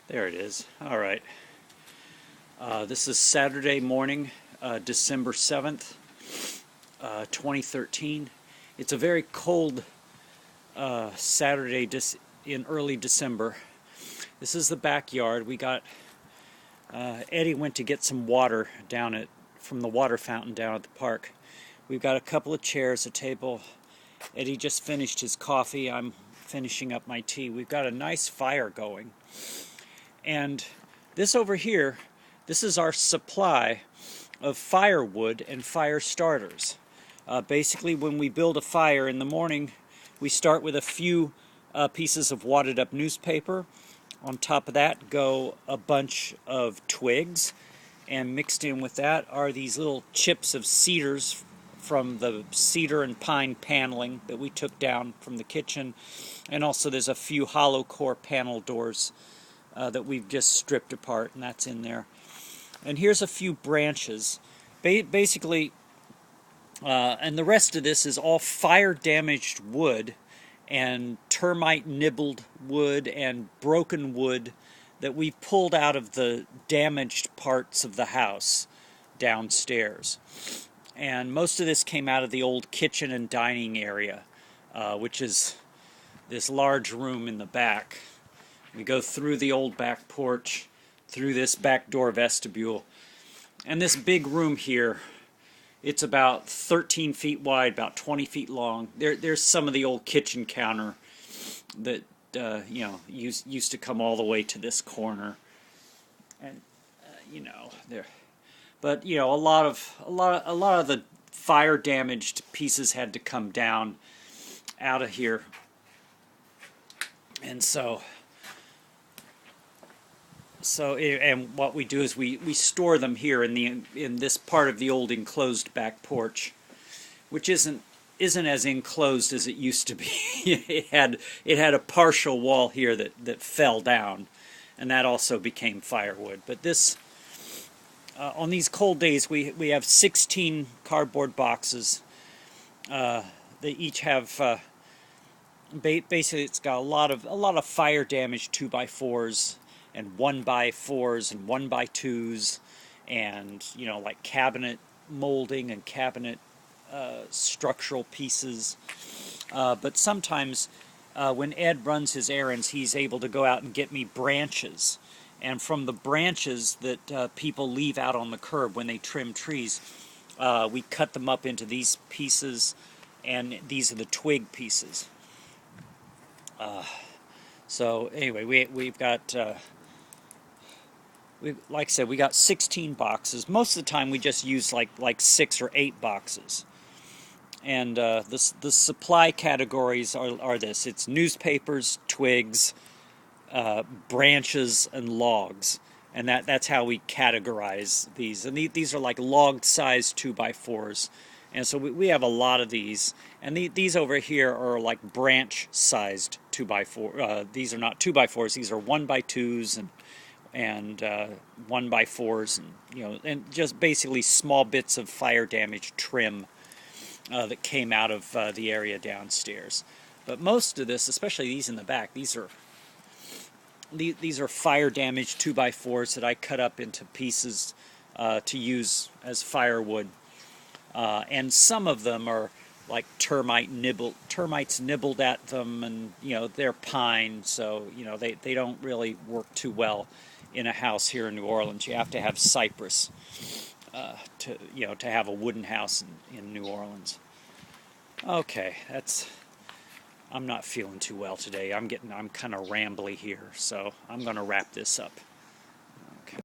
There it is. All right. This is Saturday morning, December 7th, 2013. It's a very cold Saturday in early December. This is the backyard. We got Eddie went to get some water from the water fountain down at the park. We've got a couple of chairs, a table. Eddie just finished his coffee. I'm finishing up my tea. We've got a nice fire going. And this over here, this is our supply of firewood and fire starters. Basically, when we build a fire in the morning, we start with a few pieces of wadded up newspaper. On top of that go a bunch of twigs, and mixed in with that are these little chips of cedars from the cedar and pine paneling that we took down from the kitchen. And also there's a few hollow core panel doors that we've just stripped apart, and that's in there. And here's a few branches. Basically, and the rest of this is all fire-damaged wood and termite-nibbled wood and broken wood that we've pulled out of the damaged parts of the house downstairs. And most of this came out of the old kitchen and dining area, which is this large room in the back. We go through the old back porch, through this back door vestibule, and this big room here, it's about 13 feet wide, about 20 feet long. There's some of the old kitchen counter that used to come all the way to this corner, and there. But a lot of the fire damaged pieces had to come down out of here, and and what we do is we store them here in this part of the old enclosed back porch, which isn't as enclosed as it used to be. it had a partial wall here that fell down, and that also became firewood. But this on these cold days we have 16 cardboard boxes. They each have basically it's got a lot of fire damaged 2x4s and 1x4s and 1x2s, and like cabinet molding and cabinet structural pieces. But sometimes when Ed runs his errands, he's able to go out and get me branches. And from the branches that people leave out on the curb when they trim trees, we cut them up into these pieces, and these are the twig pieces. So anyway, we've got, like I said, we got 16 boxes. Most of the time we just use like 6 or 8 boxes. And the supply categories are this. It's newspapers, twigs, branches, and logs. And that's how we categorize these. And these are like log-sized 2x4s. And so we have a lot of these. And these over here are like branch-sized 2x4. These are not 2x4s. These are 1x2s and 1x4s, and just basically small bits of fire-damaged trim that came out of the area downstairs. But most of this, especially these in the back, these are fire-damaged 2x4s that I cut up into pieces to use as firewood. And some of them are like termites nibbled at them, and they're pine, so they don't really work too well in a house here in New Orleans. You have to have cypress to have a wooden house in New Orleans. Okay, I'm not feeling too well today. I'm kind of rambly here, so I'm going to wrap this up.